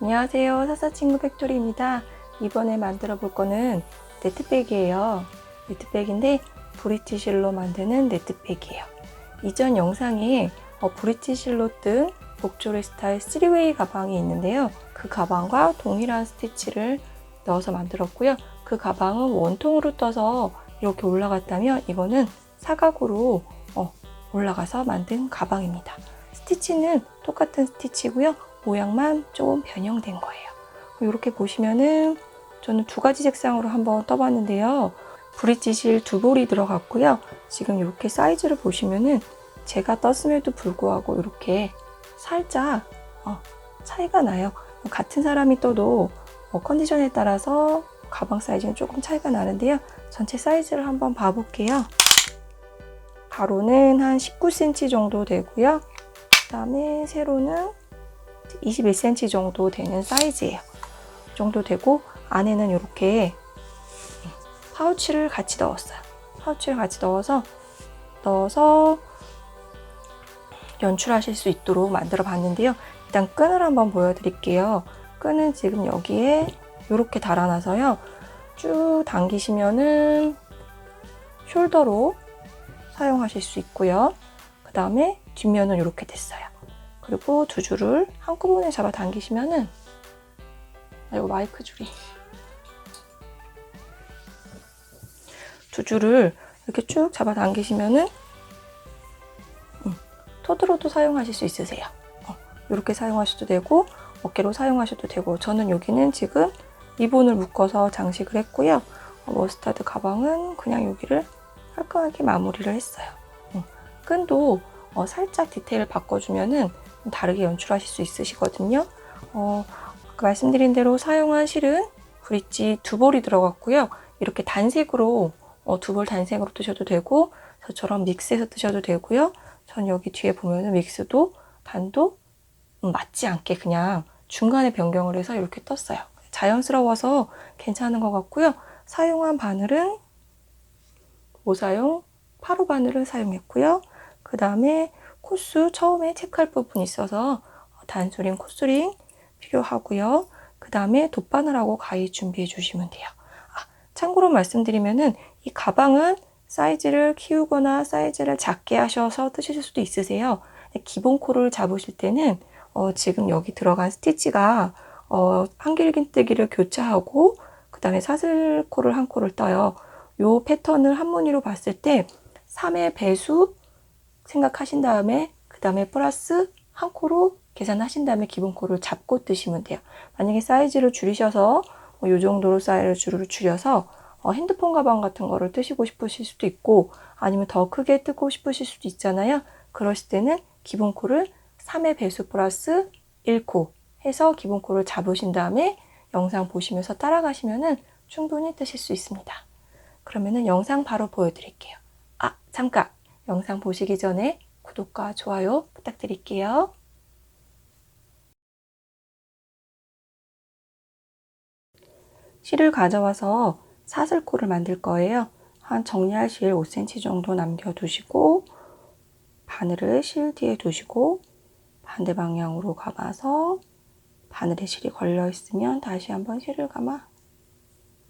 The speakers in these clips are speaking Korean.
안녕하세요. 사사친구 팩토리입니다. 이번에 만들어 볼 거는 네트백이에요. 네트백인데 브리티실로 만드는 네트백이에요. 이전 영상에 브리티실로 뜬 복조리 스타일 3웨이 가방이 있는데요. 그 가방과 동일한 스티치를 넣어서 만들었고요. 그 가방은 원통으로 떠서 이렇게 올라갔다면 이거는 사각으로 올라가서 만든 가방입니다. 스티치는 똑같은 스티치고요. 모양만 조금 변형된 거예요. 이렇게 보시면은 저는 두 가지 색상으로 한번 떠봤는데요. 브릿지실 두 볼이 들어갔고요. 지금 이렇게 사이즈를 보시면은 제가 떴음에도 불구하고 이렇게 살짝 차이가 나요. 같은 사람이 떠도 컨디션에 따라서 가방 사이즈는 조금 차이가 나는데요. 전체 사이즈를 한번 봐볼게요. 가로는 한 19cm 정도 되고요. 그 다음에 세로는 21cm 정도 되는 사이즈예요. 이 정도 되고 안에는 이렇게 파우치를 같이 넣었어요. 파우치를 같이 넣어서 연출하실 수 있도록 만들어 봤는데요. 일단 끈을 한번 보여드릴게요. 끈은 지금 여기에 이렇게 달아놔서요. 쭉 당기시면은 숄더로 사용하실 수 있고요. 그 다음에 뒷면은 이렇게 됐어요. 그리고 두 줄을 한꺼번에 잡아 당기시면은 이거 마이크 줄이 두 줄을 이렇게 쭉 잡아 당기시면은 토드로도 사용하실 수 있으세요. 이렇게 사용하셔도 되고 어깨로 사용하셔도 되고 저는 여기는 지금 리본을 묶어서 장식을 했고요. 머스타드 가방은 그냥 여기를 깔끔하게 마무리를 했어요. 끈도 살짝 디테일을 바꿔주면은 다르게 연출하실 수 있으시거든요. 아까 말씀드린 대로 사용한 실은 브릿지 두 볼이 들어갔고요. 이렇게 단색으로 두 볼 단색으로 뜨셔도 되고 저처럼 믹스해서 뜨셔도 되고요. 전 여기 뒤에 보면은 믹스도 단도 맞지 않게 그냥 중간에 변경을 해서 이렇게 떴어요. 자연스러워서 괜찮은 것 같고요. 사용한 바늘은 모사용 8호 바늘을 사용했고요. 그 다음에 코스 처음에 체크할 부분이 있어서 단수링, 코스링 필요하고요. 그 다음에 돗바늘하고 가위 준비해 주시면 돼요. 참고로 말씀드리면은 이 가방은 사이즈를 키우거나 사이즈를 작게 하셔서 뜨실 수도 있으세요. 기본 코를 잡으실 때는 지금 여기 들어간 스티치가 한길긴뜨기를 교차하고 그 다음에 사슬코를 한 코를 떠요. 이 패턴을 한 무늬로 봤을 때 3의 배수 생각하신 다음에 그 다음에 플러스 한 코로 계산하신 다음에 기본 코를 잡고 뜨시면 돼요. 만약에 사이즈를 줄이셔서 이 정도로 사이즈를 줄여서 핸드폰 가방 같은 거를 뜨시고 싶으실 수도 있고 아니면 더 크게 뜨고 싶으실 수도 있잖아요. 그러실 때는 기본 코를 3의 배수 플러스 1코 해서 기본 코를 잡으신 다음에 영상 보시면서 따라가시면은 충분히 뜨실 수 있습니다. 그러면은 영상 바로 보여드릴게요. 잠깐! 영상 보시기 전에 구독과 좋아요 부탁드릴게요. 실을 가져와서 사슬코를 만들 거예요. 한 정리할 실 5cm 정도 남겨두시고 바늘을 실 뒤에 두시고 반대 방향으로 감아서 바늘에 실이 걸려 있으면 다시 한번 실을 감아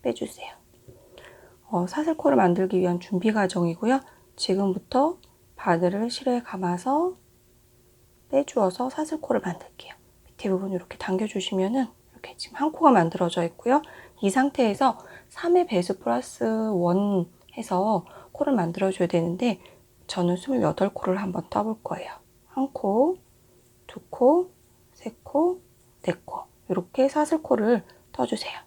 빼주세요. 사슬코를 만들기 위한 준비 과정이고요. 지금부터 바늘을 실에 감아서 빼주어서 사슬코를 만들게요. 밑에 부분 이렇게 당겨주시면은 이렇게 지금 한 코가 만들어져 있고요. 이 상태에서 3의 배수 플러스 1 해서 코를 만들어줘야 되는데 저는 28코를 한번 떠볼 거예요. 한 코, 두 코, 세 코, 네 코 이렇게 사슬코를 떠주세요.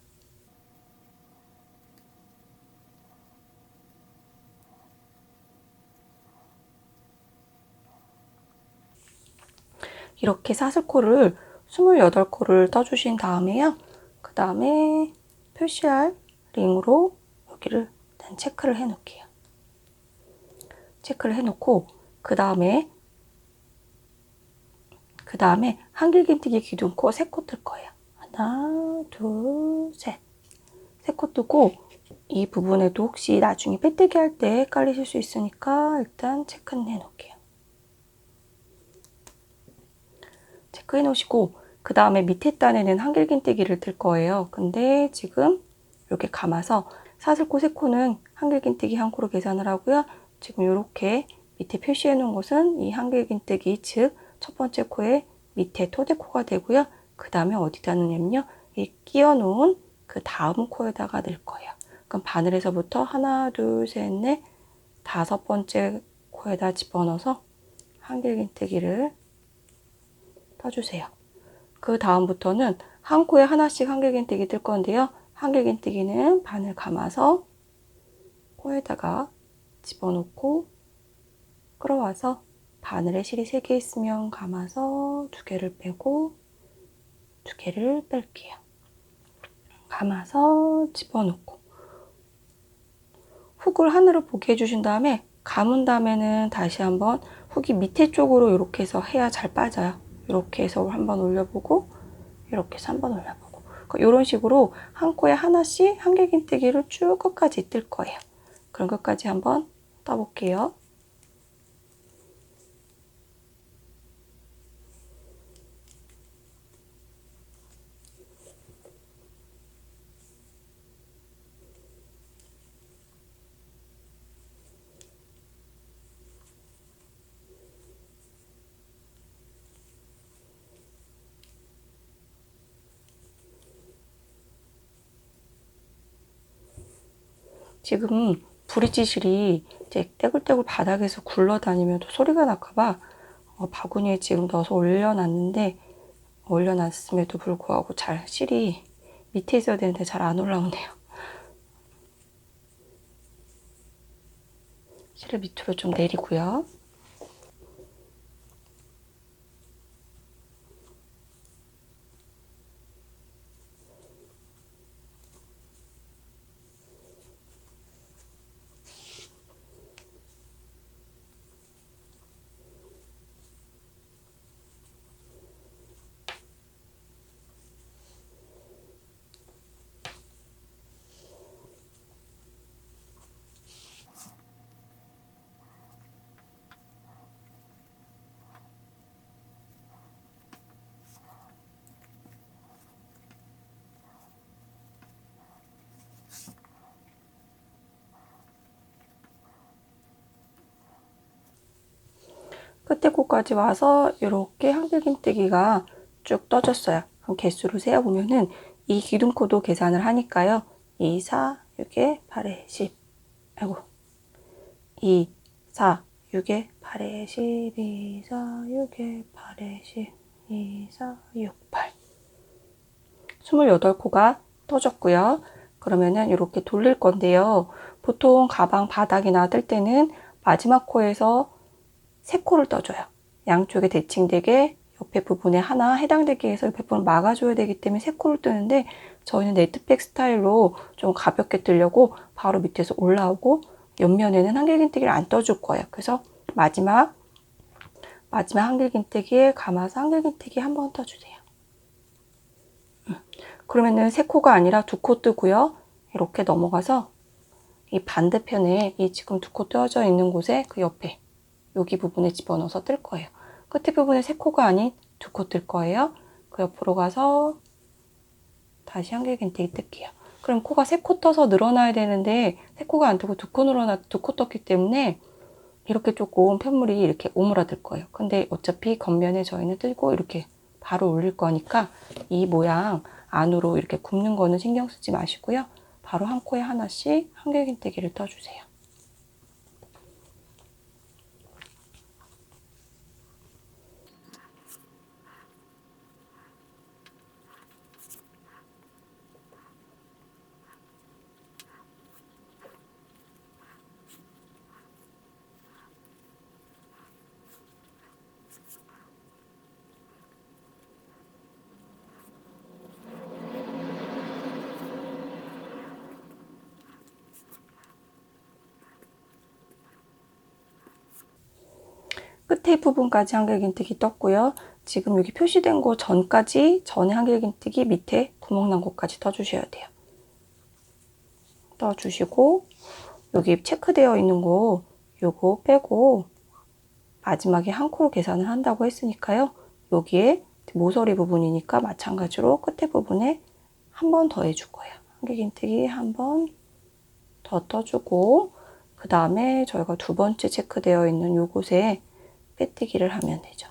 이렇게 사슬코를 28코를 떠주신 다음에요. 그 다음에 표시할 링으로 여기를 일단 체크를 해 놓을게요. 체크를 해 놓고 그 다음에 한길긴뜨기 기둥코 3코 뜰 거예요. 하나, 둘, 셋. 3코 뜨고 이 부분에도 혹시 나중에 빼뜨기 할 때 헷갈리실 수 있으니까 일단 체크는 해 놓을게요. 체크해 놓으시고 그 다음에 밑에 단에는 한길긴뜨기를 뜰 거예요. 근데 지금 이렇게 감아서 사슬코, 세코는 한길긴뜨기 한 코로 계산을 하고요. 지금 이렇게 밑에 표시해 놓은 곳은 이 한길긴뜨기, 즉 첫 번째 코의 밑에 토대코가 되고요. 그 다음에 어디다 넣냐면요, 이 끼워 놓은 그 다음 코에다가 넣을 거예요. 그럼 바늘에서부터 하나, 둘, 셋, 넷, 다섯 번째 코에다 집어넣어서 한길긴뜨기를 떠주세요. 그 다음부터는 한 코에 하나씩 한길긴뜨기 뜰 건데요. 한길긴뜨기는 바늘 감아서 코에다가 집어넣고 끌어와서 바늘에 실이 3개 있으면 감아서 2개를 빼고 2개를 뺄게요. 감아서 집어넣고 훅을 하늘을 보게 해주신 다음에 감은 다음에는 다시 한번 훅이 밑에 쪽으로 이렇게 해서 해야 잘 빠져요. 이렇게 해서 한번 올려보고 이렇게 해서 한번 올려보고 이런 식으로 한 코에 하나씩 한길긴뜨기를 쭉 끝까지 뜰 거예요. 그럼 끝까지 한번 떠볼게요. 지금 브릿지실이 이제 떼굴떼굴 바닥에서 굴러다니면 또 소리가 날까봐 바구니에 지금 넣어서 올려놨는데, 올려놨음에도 불구하고 잘 실이 밑에 있어야 되는데 잘 안 올라오네요. 실을 밑으로 좀 내리고요. 끝에 코까지 와서 이렇게 한길긴뜨기가 쭉 떠졌어요. 그럼 개수로 세어보면은 이 기둥코도 계산을 하니까요. 2, 4, 6에 8에 10. 아이고. 2, 4, 6에 8에 10, 2, 4, 6에 8에 10, 2, 4, 6, 8. 28코가 떠졌고요. 그러면은 이렇게 돌릴 건데요. 보통 가방 바닥이나 뜰 때는 마지막 코에서 3코를 떠줘요. 양쪽에 대칭되게 옆에 부분에 하나 해당되게 해서 옆에 부분을 막아줘야 되기 때문에 3코를 뜨는데, 저희는 네트백 스타일로 좀 가볍게 뜨려고 바로 밑에서 올라오고 옆면에는 한길긴뜨기를 안 떠줄 거예요. 그래서 마지막 한길긴뜨기에 감아서 한길긴뜨기 한 번 떠주세요. 그러면은 3코가 아니라 2코 뜨고요. 이렇게 넘어가서 이 반대편에 이 지금 2코 떠져 있는 곳에 그 옆에 여기 부분에 집어넣어서 뜰 거예요. 끝에 부분에 3코가 아닌 2코 뜰 거예요. 그 옆으로 가서 다시 한길긴뜨기 뜰게요. 그럼 코가 3코 떠서 늘어나야 되는데 3코가 안 뜨고 2코 떴기 때문에 이렇게 조금 팻물이 이렇게 오므라들 거예요. 근데 어차피 겉면에 저희는 뜰고 이렇게 바로 올릴 거니까 이 모양 안으로 이렇게 굽는 거는 신경 쓰지 마시고요. 바로 한 코에 하나씩 한길긴뜨기를 떠주세요. 끝에 부분까지 한길긴뜨기 떴고요. 지금 여기 표시된 곳 전에 한길긴뜨기 밑에 구멍 난 곳까지 떠주셔야 돼요. 떠주시고 여기 체크되어 있는 거 요거 빼고 마지막에 한 코로 계산을 한다고 했으니까요. 여기에 모서리 부분이니까 마찬가지로 끝에 부분에 한 번 더 해줄 거예요. 한길긴뜨기 한 번 더 떠주고, 그 다음에 저희가 두 번째 체크되어 있는 요곳에 빼뜨기를 하면 되죠.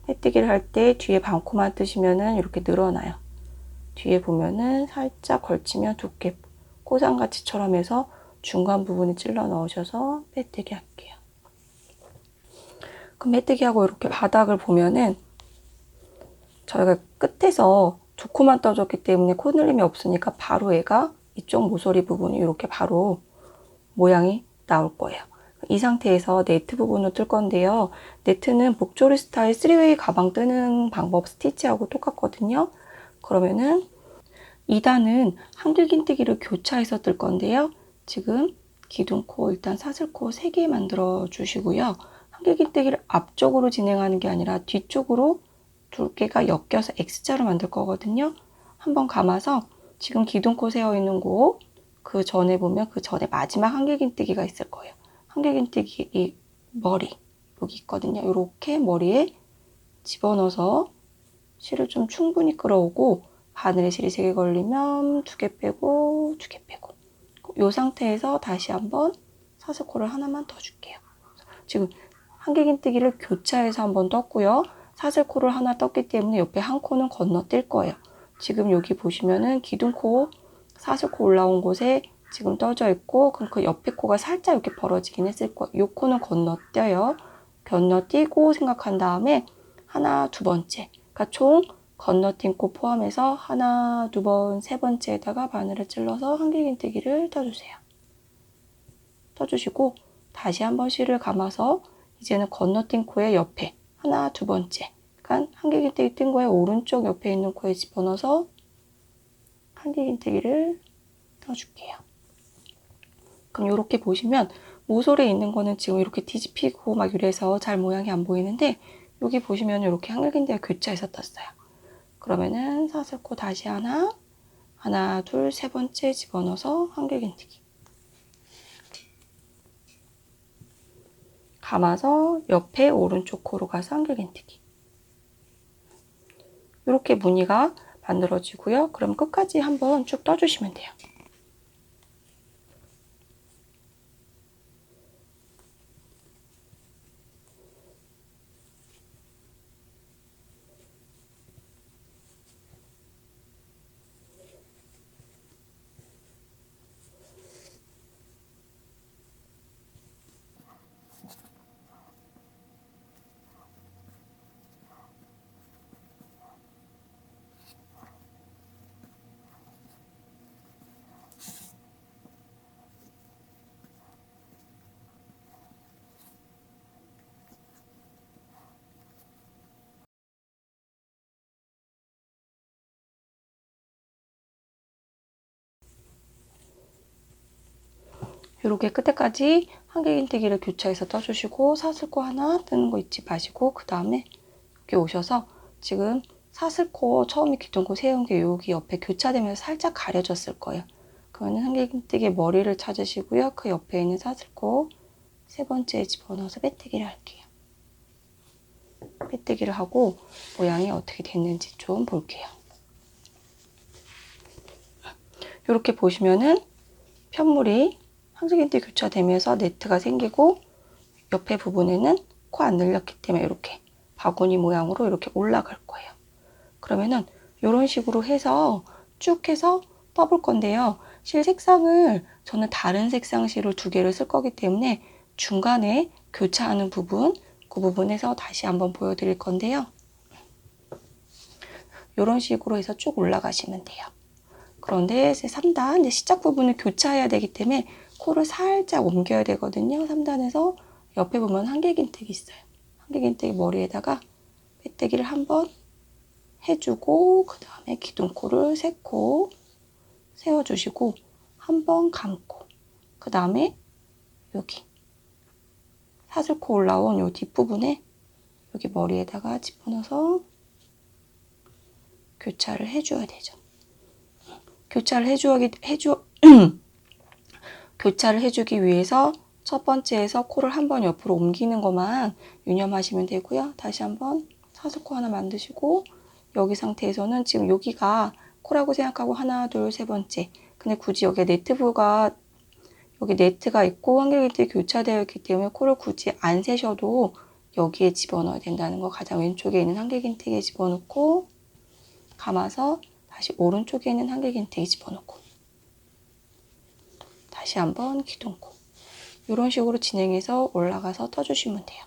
빼뜨기를 할 때 뒤에 반코만 뜨시면은 이렇게 늘어나요. 뒤에 보면은 살짝 걸치면 두께 꼬장가치처럼 해서 중간 부분에 찔러 넣으셔서 빼뜨기 할게요. 그럼 빼뜨기 하고 이렇게 바닥을 보면은 저희가 끝에서 두 코만 떠줬기 때문에 코늘림이 없으니까 바로 얘가 이쪽 모서리 부분이 이렇게 바로 모양이 나올 거예요. 이 상태에서 네트 부분을 뜰 건데요. 네트는 복조리 스타일 3웨이 가방 뜨는 방법 스티치하고 똑같거든요. 그러면은 2단은 한길긴뜨기를 교차해서 뜰 건데요. 지금 기둥코 일단 사슬코 3개 만들어 주시고요. 한길긴뜨기를 앞쪽으로 진행하는 게 아니라 뒤쪽으로 두께가 엮여서 X자로 만들 거거든요. 한번 감아서 지금 기둥코 세어 있는 곳, 그 전에 보면 그 전에 마지막 한길긴뜨기가 있을 거예요. 한길긴뜨기 이 머리 여기 있거든요. 이렇게 머리에 집어넣어서 실을 좀 충분히 끌어오고, 바늘에 실이 3개 걸리면 2개 빼고 2개 빼고, 이 상태에서 다시 한번 사슬코를 하나만 더 줄게요. 지금 한길긴뜨기를 교차해서 한번 떴고요. 사슬코를 하나 떴기 때문에 옆에 한 코는 건너뛸 거예요. 지금 여기 보시면은 기둥코, 사슬코 올라온 곳에 지금 떠져 있고, 그럼 그 옆에 코가 살짝 이렇게 벌어지긴 했을 거예요. 이 코는 건너뛰어요. 건너뛰고 생각한 다음에 하나, 두 번째, 그러니까 총 건너뛴 코 포함해서 하나, 두 번, 세 번째에다가 바늘을 찔러서 한길긴뜨기를 떠주세요. 떠주시고 다시 한번 실을 감아서 이제는 건너뛴 코의 옆에 하나, 두 번째, 그러니까 한길긴뜨기 뜬 거에 오른쪽 옆에 있는 코에 집어넣어서 한길긴뜨기를 떠줄게요. 그럼 이렇게 보시면 모서리에 있는 거는 지금 이렇게 뒤집히고 막 이래서 잘 모양이 안 보이는데, 여기 보시면 이렇게 한길긴뜨기가 교차해서 떴어요. 그러면은 사슬코 다시 하나, 둘, 세 번째 집어넣어서 한길긴뜨기. 감아서 옆에 오른쪽 코로 가서 한길긴뜨기. 이렇게 무늬가 만들어지고요. 그럼 끝까지 한번 쭉 떠주시면 돼요. 이렇게 끝에까지 한길긴뜨기를 교차해서 떠주시고, 사슬코 하나 뜨는 거 잊지 마시고, 그 다음에 여기 오셔서 지금 사슬코 처음에 기둥코 세운 게 여기 옆에 교차되면서 살짝 가려졌을 거예요. 그러면 한길긴뜨기 머리를 찾으시고요. 그 옆에 있는 사슬코 세 번째에 집어넣어서 빼뜨기를 할게요. 빼뜨기를 하고 모양이 어떻게 됐는지 좀 볼게요. 이렇게 보시면은 편물이 한길긴뜨기 교차되면서 네트가 생기고, 옆에 부분에는 코 안 늘렸기 때문에 이렇게 바구니 모양으로 이렇게 올라갈 거예요. 그러면은 이런 식으로 해서 쭉 해서 떠볼 건데요. 실 색상을 저는 다른 색상 실을 2개를 쓸 거기 때문에 중간에 교차하는 부분, 그 부분에서 다시 한번 보여드릴 건데요. 이런 식으로 해서 쭉 올라가시면 돼요. 그런데 3단 시작 부분을 교차해야 되기 때문에 코를 살짝 옮겨야 되거든요. 3단에서 옆에 보면 한길긴뜨기 있어요. 한길긴뜨기 머리에다가 빼뜨기를 한번 해주고, 그 다음에 기둥코를 3코 세워주시고 한번 감고, 그 다음에 여기 사슬코 올라온 요 뒷부분에 여기 머리에다가 집어넣어서 교차를 해줘야 되죠. 교차를 교차를 해주기 위해서 첫 번째에서 코를 한번 옆으로 옮기는 것만 유념하시면 되고요. 다시 한번 사슬코 하나 만드시고, 여기 상태에서는 지금 여기가 코라고 생각하고 하나, 둘, 세 번째. 근데 굳이 여기 여기 네트가 있고 한길긴뜨기 교차되어 있기 때문에 코를 굳이 안 세셔도 여기에 집어넣어야 된다는 거. 가장 왼쪽에 있는 한길긴뜨기에 집어넣고, 감아서 다시 오른쪽에 있는 한길긴뜨기 집어넣고, 다시 한번 기둥코. 이런 식으로 진행해서 올라가서 떠주시면 돼요.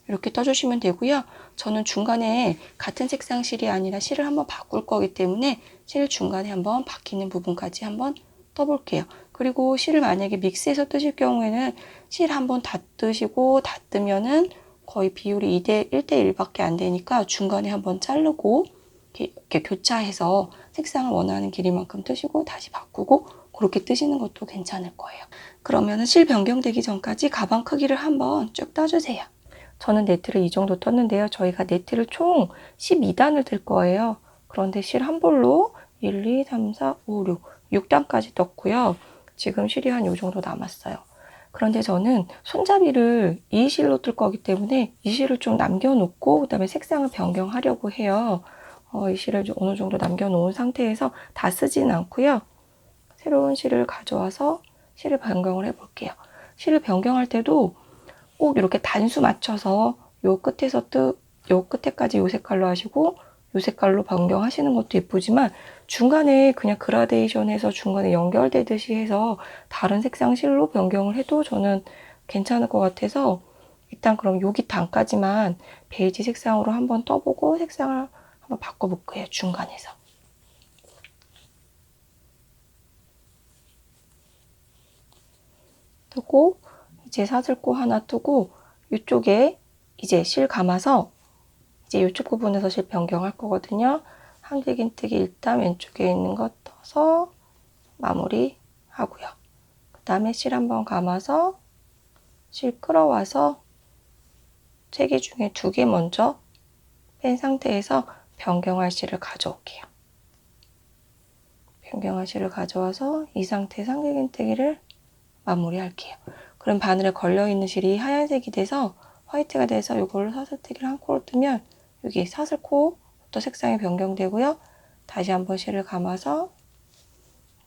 이렇게 떠주시면 되고요. 저는 중간에 같은 색상 실이 아니라 실을 한번 바꿀 거기 때문에 실 중간에 한번 바뀌는 부분까지 한번 떠볼게요. 그리고 실을 만약에 믹스해서 뜨실 경우에는 실 한번 다 뜨시고, 다 뜨면은 거의 비율이 1대1밖에 안 되니까 중간에 한번 자르고 이렇게 교차해서 색상을 원하는 길이만큼 뜨시고 다시 바꾸고 그렇게 뜨시는 것도 괜찮을 거예요. 그러면은 실 변경되기 전까지 가방 크기를 한번 쭉 떠주세요. 저는 네트를 이 정도 떴는데요. 저희가 네트를 총 12단을 뜰 거예요. 그런데 실 한 볼로 1, 2, 3, 4, 5, 6단까지 떴고요. 지금 실이 한 이 정도 남았어요. 그런데 저는 손잡이를 이 실로 뜰 거기 때문에 이 실을 좀 남겨놓고 그다음에 색상을 변경하려고 해요. 이 실을 어느 정도 남겨놓은 상태에서 다 쓰진 않고요. 새로운 실을 가져와서 실을 변경을 해볼게요. 실을 변경할 때도 꼭 이렇게 단수 맞춰서 요 끝에까지 요 색깔로 하시고 요 색깔로 변경하시는 것도 예쁘지만 중간에 그냥 그라데이션해서 중간에 연결되듯이 해서 다른 색상 실로 변경을 해도 저는 괜찮을 것 같아서 일단 그럼 여기 단까지만 베이지 색상으로 한번 떠보고 색상을 한번 바꿔볼게요. 중간에서. 뜨고 이제 사슬코 하나 뜨고 이쪽에 이제 실 감아서 이제 이쪽 부분에서 실 변경할 거거든요. 한길긴뜨기 일단 왼쪽에 있는 거 떠서 마무리 하고요. 그 다음에 실 한번 감아서 실 끌어와서 3개 중에 2개 먼저 뺀 상태에서 변경할 실을 가져올게요. 변경할 실을 가져와서 이 상태에서 한길긴뜨기를 마무리할게요. 그럼 바늘에 걸려있는 실이 하얀색이 돼서 화이트가 돼서 이걸로 사슬뜨기를 한 코로 뜨면 여기 사슬코부터 색상이 변경되고요. 다시 한번 실을 감아서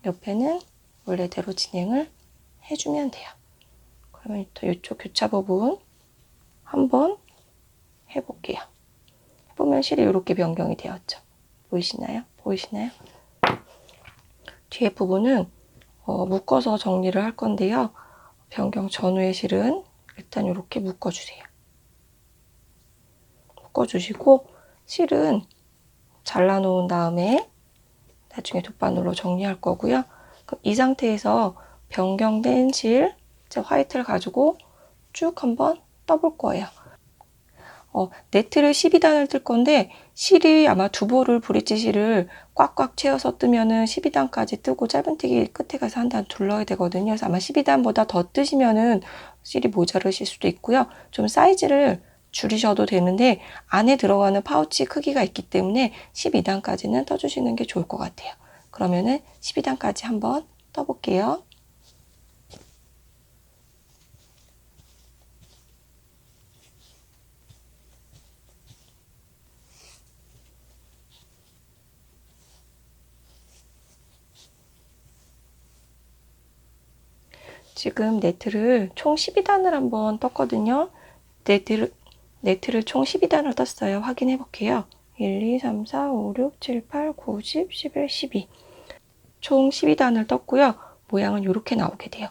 옆에는 원래대로 진행을 해주면 돼요. 그러면 또 이쪽 교차 부분 한번 해볼게요. 해보면 실이 이렇게 변경이 되었죠. 보이시나요? 뒤에 부분은 묶어서 정리를 할 건데요. 변경 전후의 실은 일단 이렇게 묶어주세요. 묶어주시고 실은 잘라놓은 다음에 나중에 돗바늘로 정리할 거고요. 그럼 이 상태에서 변경된 실, 화이트를 가지고 쭉 한번 떠볼 거예요. 네트를 12단을 뜰 건데 실이 아마 두 볼을 브릿지 실을 꽉꽉 채워서 뜨면은 12단까지 뜨고 짧은뜨기 끝에 가서 한 단 둘러야 되거든요. 그래서 아마 12단보다 더 뜨시면은 실이 모자르실 수도 있고요. 좀 사이즈를 줄이셔도 되는데 안에 들어가는 파우치 크기가 있기 때문에 12단까지는 떠주시는 게 좋을 것 같아요. 그러면은 12단까지 한번 떠볼게요. 지금 네트를 총 12단을 한번 떴거든요. 네트를 총 12단을 떴어요. 확인해 볼게요. 1, 2, 3, 4, 5, 6, 7, 8, 9, 10, 11, 12. 총 12단을 떴고요. 모양은 이렇게 나오게 돼요.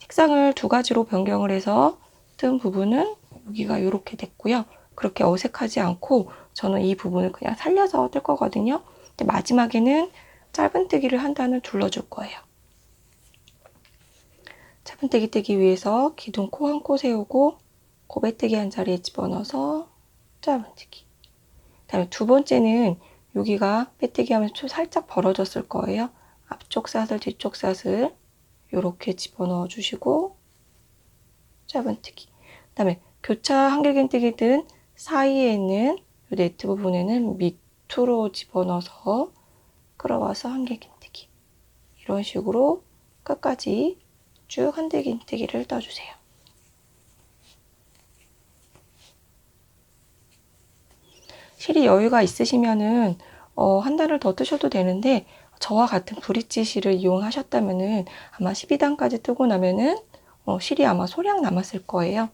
색상을 2가지로 변경을 해서 뜬 부분은 여기가 이렇게 됐고요. 그렇게 어색하지 않고 저는 이 부분을 그냥 살려서 뜰 거거든요. 근데 마지막에는 짧은뜨기를 한 단을 둘러줄 거예요. 짧은뜨기 뜨기 위해서 기둥 코 한 코 세우고 고배뜨기 한 자리에 집어넣어서 짧은뜨기. 그다음에 두 번째는 여기가 빼뜨기 하면서 좀 살짝 벌어졌을 거예요. 앞쪽 사슬, 뒤쪽 사슬 이렇게 집어넣어 주시고 짧은뜨기. 그다음에 교차 한길긴뜨기 든 사이에 있는 이 네트 부분에는 밑으로 집어넣어서 끌어와서 한길긴뜨기. 이런 식으로 끝까지 쭉쭉 한뜨기를 떠주세요. 실이 여유가 있으시면은 한 단을 더 뜨셔도 되는데, 저와 같은 브릿지 실을 이용하셨다면은 아마 12단까지 뜨고 나면은 실이 아마 소량 남았을 거예요.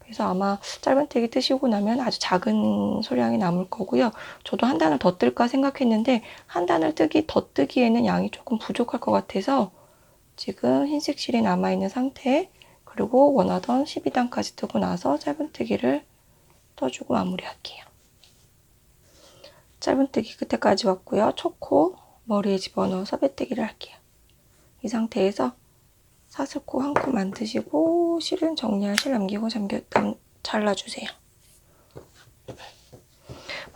그래서 아마 짧은뜨기 뜨시고 나면 아주 작은 소량이 남을 거고요. 저도 한 단을 더 뜰까 생각했는데 한 단을 더 뜨기에는 양이 조금 부족할 것 같아서 지금 흰색 실이 남아있는 상태, 그리고 원하던 12단까지 뜨고 나서 짧은뜨기를 떠주고 마무리할게요. 짧은뜨기 끝에까지 왔고요. 초코 머리에 집어넣어서 빼뜨기를 할게요. 이 상태에서 사슬코 한 코 만드시고 실은 정리할 실 남기고 잘라주세요.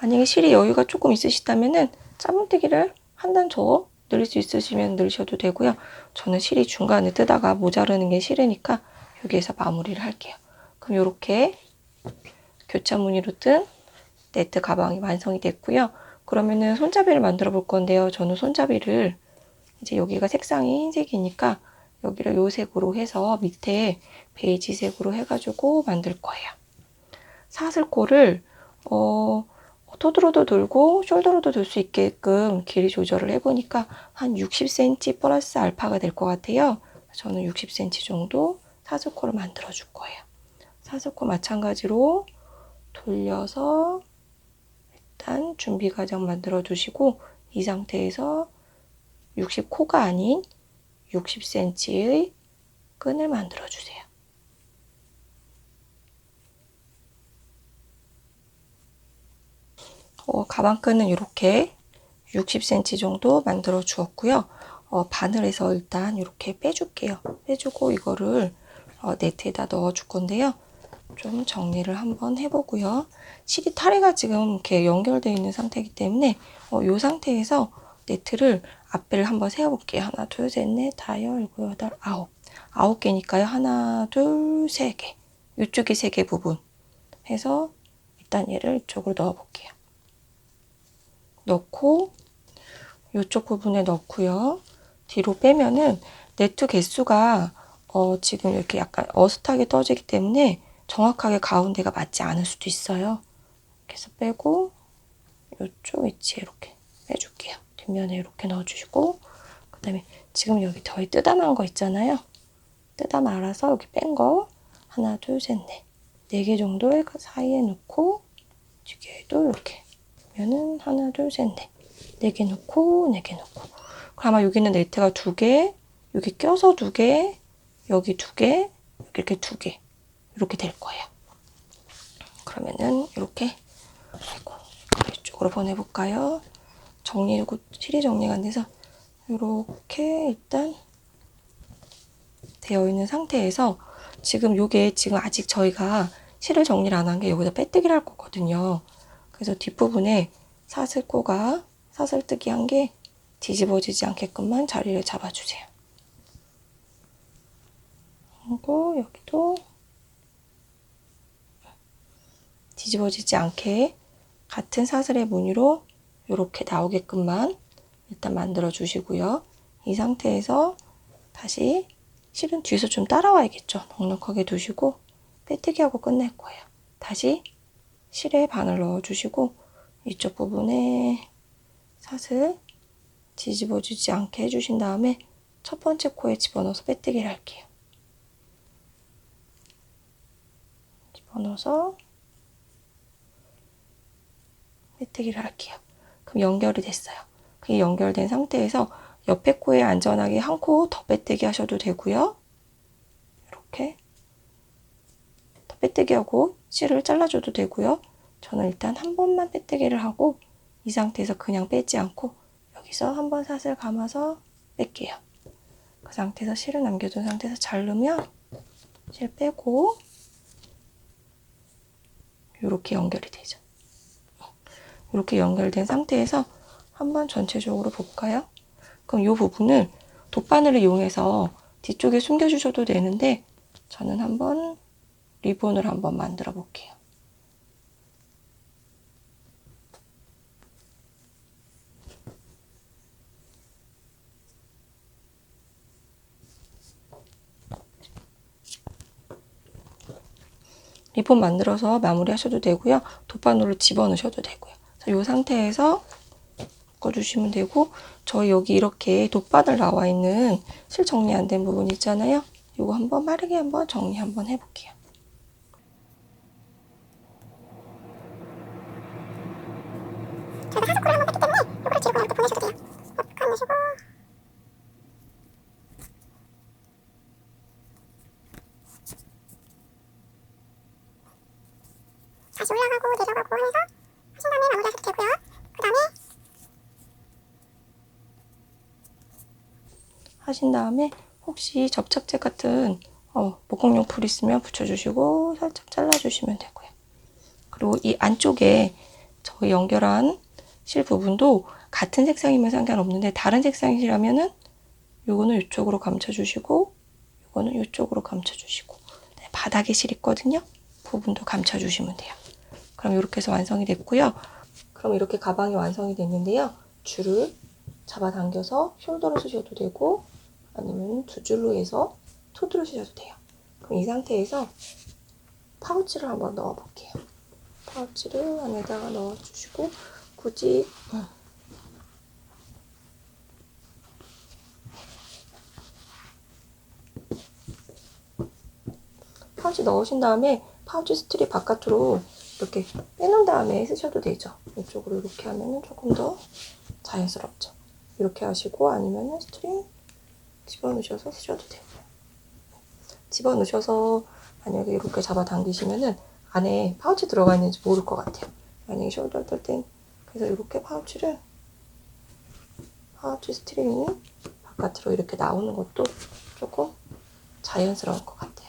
만약에 실이 여유가 조금 있으시다면은 짧은뜨기를 한 단 더 늘릴 수 있으시면 늘리셔도 되고요. 저는 실이 중간에 뜨다가 모자르는 게 싫으니까 여기에서 마무리를 할게요. 그럼 이렇게 교차 무늬로 뜬 네트 가방이 완성이 됐고요. 그러면은 손잡이를 만들어 볼 건데요. 저는 손잡이를 이제 여기가 색상이 흰색이니까 여기를 요 색으로 해서 밑에 베이지색으로 해가지고 만들 거예요. 사슬코를 토드로도 돌고 숄더로도 돌 수 있게끔 길이 조절을 해보니까 한 60cm 플러스 알파가 될 것 같아요. 저는 60cm 정도 사슬코를 만들어 줄 거예요. 사슬코 마찬가지로 돌려서 일단 준비 과정 만들어 두시고, 이 상태에서 60코가 아닌 60cm의 끈을 만들어 주세요. 가방끈은 이렇게 60cm 정도 만들어 주었고요. 바늘에서 일단 이렇게 빼줄게요. 빼주고 이거를 네트에다 넣어 줄 건데요. 좀 정리를 한번 해보고요. 실이 타래가 지금 이렇게 연결되어 있는 상태이기 때문에 이 상태에서 네트를 앞배를 한번 세워볼게요. 하나, 둘, 셋, 넷, 다, 열, 일곱, 여덟, 아홉. 9개니까요. 하나, 둘, 세 개. 이쪽이 3개 부분 해서 일단 얘를 이쪽으로 넣어볼게요. 넣고 이쪽 부분에 넣고요. 뒤로 빼면은 네트 개수가 지금 이렇게 약간 어슷하게 떠지기 때문에 정확하게 가운데가 맞지 않을 수도 있어요. 그래서 빼고 이쪽 위치에 이렇게 빼줄게요. 뒷면에 이렇게 넣어주시고, 그 다음에 지금 여기 저희 뜨다 만 거 있잖아요. 뜨다 말아서 여기 뺀 거 하나, 둘, 셋, 넷. 4개 정도의 사이에 넣고, 뒤에도 이렇게 면은 하나, 둘, 셋, 넷. 4개 넣고, 4개 넣고. 그럼 아마 여기는 네트가 2개, 여기 껴서 2개, 여기 2개, 이렇게 2개. 이렇게 될 거예요. 그러면은 이렇게, 아이고, 이쪽으로 보내볼까요? 실이 정리가 안 돼서 이렇게 일단 되어 있는 상태에서 지금 요게 지금 아직 저희가 실을 정리를 안 한 게 여기다 빼뜨기를 할 거거든요. 그래서 뒷부분에 사슬코가 사슬뜨기 한 게 뒤집어지지 않게끔만 자리를 잡아주세요. 그리고 여기도 뒤집어지지 않게 같은 사슬의 무늬로 이렇게 나오게끔만 일단 만들어 주시고요. 이 상태에서 다시 실은 뒤에서 좀 따라와야겠죠. 넉넉하게 두시고 빼뜨기하고 끝낼 거예요. 다시 실에 바늘 넣어주시고 이쪽 부분에 사슬 뒤집어지지 않게 해주신 다음에 첫 번째 코에 집어넣어서 빼뜨기를 할게요. 집어넣어서 빼뜨기를 할게요. 그럼 연결이 됐어요. 그게 연결된 상태에서 옆에 코에 안전하게 한 코 더 빼뜨기 하셔도 되고요. 이렇게 더 빼뜨기하고 실을 잘라줘도 되고요. 저는 일단 한 번만 빼뜨기를 하고 이 상태에서 그냥 빼지 않고 여기서 한 번 사슬 감아서 뺄게요. 그 상태에서 실을 남겨둔 상태에서 자르면 실 빼고 이렇게 연결이 되죠. 이렇게 연결된 상태에서 한번 전체적으로 볼까요? 그럼 이 부분을 돗바늘을 이용해서 뒤쪽에 숨겨주셔도 되는데 저는 한번 리본을 한번 만들어 볼게요. 리본 만들어서 마무리 하셔도 되고요. 돗바늘로 집어넣으셔도 되고요. 이 상태에서 묶어주시면 되고, 저희 여기 이렇게 돗바늘 나와 있는 실 정리 안 된 부분 있잖아요. 이거 한번 빠르게 한번 정리 한번 해볼게요. 저희가 사서 고를 한번 뺐기 때문에 이거를 뒤로 그냥 이렇게 보내셔도 돼요. 보내시고 다시 올라가고 내려가고 하면서 하신 다음에 마무리하셔도 되고요. 그 다음에 하신 다음에 혹시 접착제 같은 목공용 풀 있으면 붙여주시고 살짝 잘라주시면 되고요. 그리고 이 안쪽에 저희 연결한 실 부분도 같은 색상이면 상관없는데 다른 색상이라면은 요거는 이쪽으로 감춰주시고 요거는 이쪽으로 감춰주시고 바닥에 실 있거든요. 부분도 감춰주시면 돼요. 그럼 이렇게 해서 완성이 됐고요. 그럼 이렇게 가방이 완성이 됐는데요. 줄을 잡아당겨서 숄더로 쓰셔도 되고 아니면 두 줄로 해서 토드로 쓰셔도 돼요. 그럼 이 상태에서 파우치를 한번 넣어 볼게요. 파우치를 안에다가 넣어주시고 굳이 파우치 넣으신 다음에 파우치 스트립 바깥으로 이렇게 빼놓은 다음에 쓰셔도 되죠. 이쪽으로 이렇게 하면 조금 더 자연스럽죠. 이렇게 하시고 아니면 스트링 집어넣으셔서 쓰셔도 되고요. 집어넣으셔서 만약에 이렇게 잡아당기시면은 안에 파우치 들어가 있는지 모를 것 같아요. 만약에 숄더 뜰 땐 그래서 이렇게 파우치 스트링이 바깥으로 이렇게 나오는 것도 조금 자연스러울 것 같아요.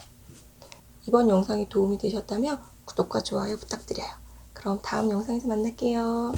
이번 영상이 도움이 되셨다면 구독과 좋아요 부탁드려요. 그럼 다음 영상에서 만날게요.